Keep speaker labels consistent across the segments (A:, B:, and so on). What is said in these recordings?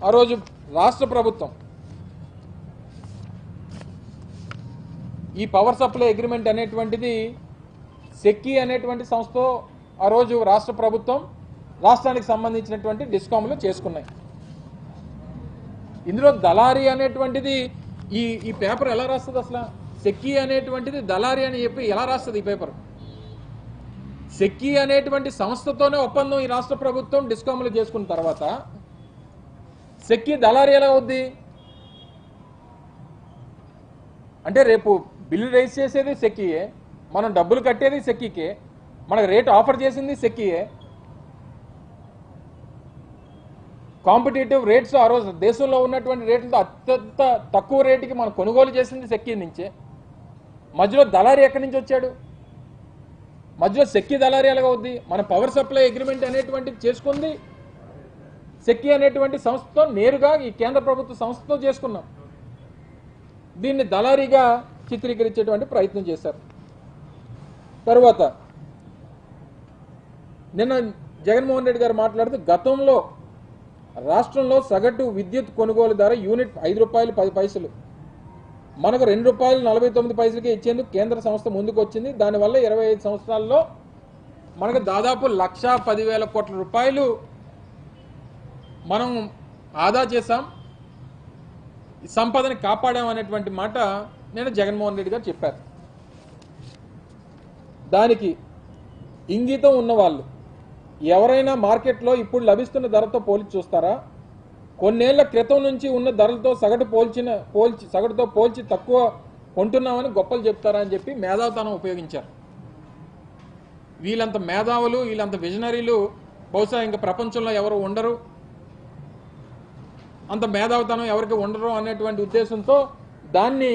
A: ఆ రోజు రాష్ట్ర ప్రభుత్వం ఈ పవర్ సప్లై అగ్రిమెంట్ అనేటువంటిది సెక్కి అనేటువంటి సంస్థతో ఆ రోజు రాష్ట్ర ప్రభుత్వం రాష్ట్రానికి సంబంధించినటువంటి డిస్కామ్లు చేసుకున్నాయి. ఇందులో దళారీ అనేటువంటిది ఈ పేపర్ ఎలా రాస్తుంది? అసలు సెక్కి అనేటువంటిది దళారీ అని చెప్పి ఎలా రాస్తుంది ఈ పేపర్? సెక్కి అనేటువంటి సంస్థతోనే ఒప్పందం ఈ రాష్ట్ర ప్రభుత్వం డిస్కామ్లు చేసుకున్న తర్వాత సెక్కి దళారీ ఎలా అవుద్ది? అంటే రేపు బిల్లు రైజ్ చేసేది సెక్కియే, మనం డబ్బులు కట్టేది సెక్కికే, మనకు రేట్ ఆఫర్ చేసింది సెక్కియే. కాంపిటేటివ్ రేట్స్ ఆ రోజు దేశంలో ఉన్నటువంటి రేట్లతో అత్యంత తక్కువ రేటుకి మనం కొనుగోలు చేసింది సెక్కి నుంచే. మధ్యలో దళారీ ఎక్కడి నుంచి వచ్చాడు? మధ్యలో సెక్కి దళారీ ఎలాగవుద్ది? మన పవర్ సప్లై అగ్రిమెంట్ అనేటువంటిది చేసుకుంది సెక్కి అనేటువంటి సంస్థతో, నేరుగా ఈ కేంద్ర ప్రభుత్వ సంస్థతో చేసుకున్నాం. దీన్ని దళారీగా చిత్రీకరించేటువంటి ప్రయత్నం చేశారు. తర్వాత నిన్న జగన్మోహన్ రెడ్డి గారు మాట్లాడుతూ గతంలో రాష్ట్రంలో సగటు విద్యుత్ కొనుగోలు ధర యూనిట్ ₹5.10 మనకు ₹2.49 ఇచ్చేందుకు కేంద్ర సంస్థ ముందుకు వచ్చింది. దానివల్ల 25 సంవత్సరాల్లో మనకు దాదాపు 1,10,000 కోట్ల రూపాయలు మనం ఆదా చేశాం, సంపదని కాపాడాం అనేటువంటి మాట నేను జగన్మోహన్ రెడ్డి గారు చెప్పారు. దానికి ఇంగితం ఉన్నవాళ్ళు ఎవరైనా మార్కెట్లో ఇప్పుడు లభిస్తున్న ధరతో పోల్చి చూస్తారా? కొన్నేళ్ల క్రితం నుంచి ఉన్న ధరలతో సగటుతో పోల్చి తక్కువ కొంటున్నామని గొప్పలు చెప్తారా అని చెప్పి మేధావితనం ఉపయోగించారు. వీళ్ళంత మేధావులు, వీళ్ళంత విజనరీలు బహుశా ఇంకా ప్రపంచంలో ఎవరు ఉండరు, అంత మేధావితనం ఎవరికి ఉండరు అనేటువంటి ఉద్దేశంతో దాన్ని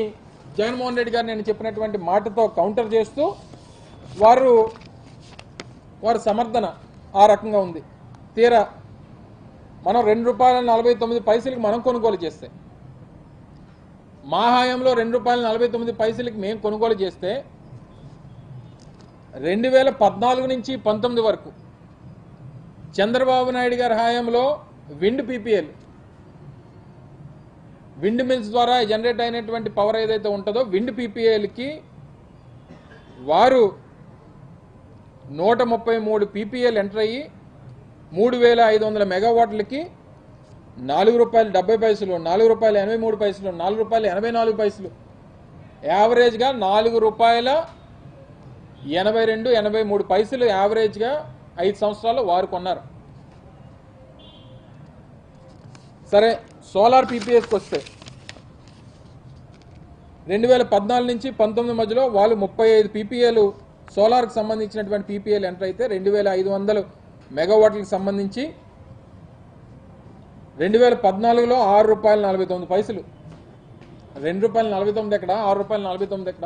A: జగన్మోహన్ రెడ్డి గారు నేను చెప్పినటువంటి మాటతో కౌంటర్ చేస్తూ వారి సమర్థన ఆ రకంగా ఉంది. తీరా మనం ₹2.49 మనం కొనుగోలు చేస్తే, మా హయాంలో ₹2.49 మేము కొనుగోలు చేస్తే 2014 నుంచి 19 వరకు చంద్రబాబు నాయుడు గారి హయాంలో విండ్ పీపీఎల్, విండ్ మిల్స్ ద్వారా జనరేట్ అయినటువంటి పవర్ ఏదైతే ఉంటుందో విండ్ పీపీఎల్కి వారు 133 పీపీఎల్ ఎంటర్ అయ్యి 3,500 మెగావాట్లకి ₹4.70, ₹4.83, ₹4.84, యావరేజ్గా ₹4.82-83 యావరేజ్గా 5 సంవత్సరాలు వారు కొన్నారు. సరే, సోలార్ పీపీఎస్కి వస్తే 2014 నుంచి 19 మధ్యలో వాళ్ళు 35 పీపీఎల్ సోలార్కి సంబంధించినటువంటి పీపీఎల్ ఎంటర్ అయితే 2,500 మెగావాట్లకు సంబంధించి 2014లో ₹6.49, ₹2.49 ఎక్కడ, ₹6.49 ఎక్కడ,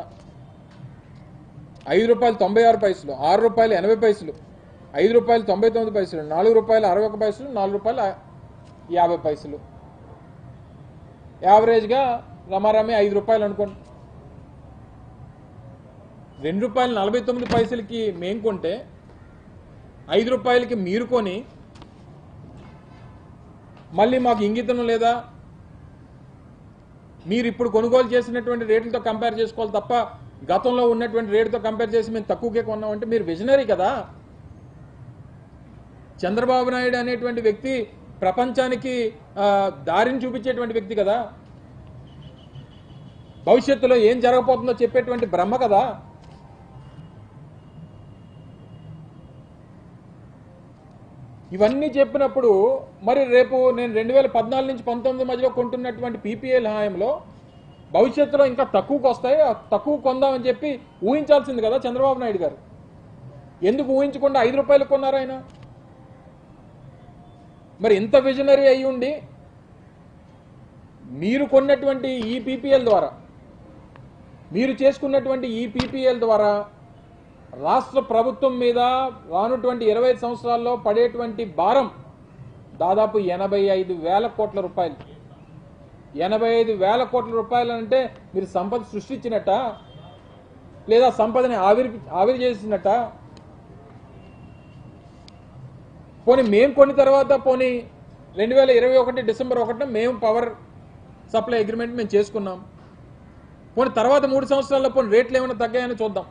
A: ₹5.96, ₹6.80, ₹5.99, ₹4.61, ₹4.50, యావరేజ్గా రమారమి ₹5 అనుకోండి. ₹2.49కి మేము కొంటే ₹5కి మీరు కొని మళ్ళీ మాకు ఇంగితం లేదా? మీరు ఇప్పుడు కొనుగోలు చేసినటువంటి రేట్లతో కంపేర్ చేసుకోవాలి తప్ప గతంలో ఉన్నటువంటి రేటుతో కంపేర్ చేసి మేము తక్కువకే కొన్నామంటే మీరు విజనరీ కదా. చంద్రబాబు నాయుడు అనేటువంటి వ్యక్తి ప్రపంచానికి దారిని చూపించేటువంటి వ్యక్తి కదా, భవిష్యత్తులో ఏం జరగబోతుందో చెప్పేటువంటి బ్రహ్మ కదా. ఇవన్నీ చెప్పినప్పుడు మరి రేపు నేను 2014 నుంచి 19 మధ్యలో కొంటున్నటువంటి పీపీఎల్ హాయంలో భవిష్యత్తులో ఇంకా తక్కువకు వస్తాయి, తక్కువ కొందామని చెప్పి ఊహించాల్సింది కదా చంద్రబాబు నాయుడు గారు. ఎందుకు ఊహించకుండా ₹5 కొన్నారు ఆయన? మరి ఇంత విజనరీ అయి ఉండి మీరు కొన్నటువంటి ఈ పీపీఎల్ ద్వారా, మీరు చేసుకున్నటువంటి ఈ పీపీఎల్ ద్వారా రాష్ట్ర ప్రభుత్వం మీద రానుటువంటి 25 సంవత్సరాల్లో పడేటువంటి భారం దాదాపు 85,000 కోట్ల రూపాయలు. 85,000 కోట్ల రూపాయలు అంటే మీరు సంపద సృష్టించినట్ట లేదా సంపదని ఆవిరి చేసినట్ట? పోనీ మేము కొన్ని తర్వాత పోనీ 2021 డిసెంబర్ 1న మేము పవర్ సప్లై అగ్రిమెంట్ మేము చేసుకున్నాం. పోనీ తర్వాత 3 సంవత్సరాల్లో పోనీ రేట్లు ఏమైనా తగ్గాయని చూద్దాం.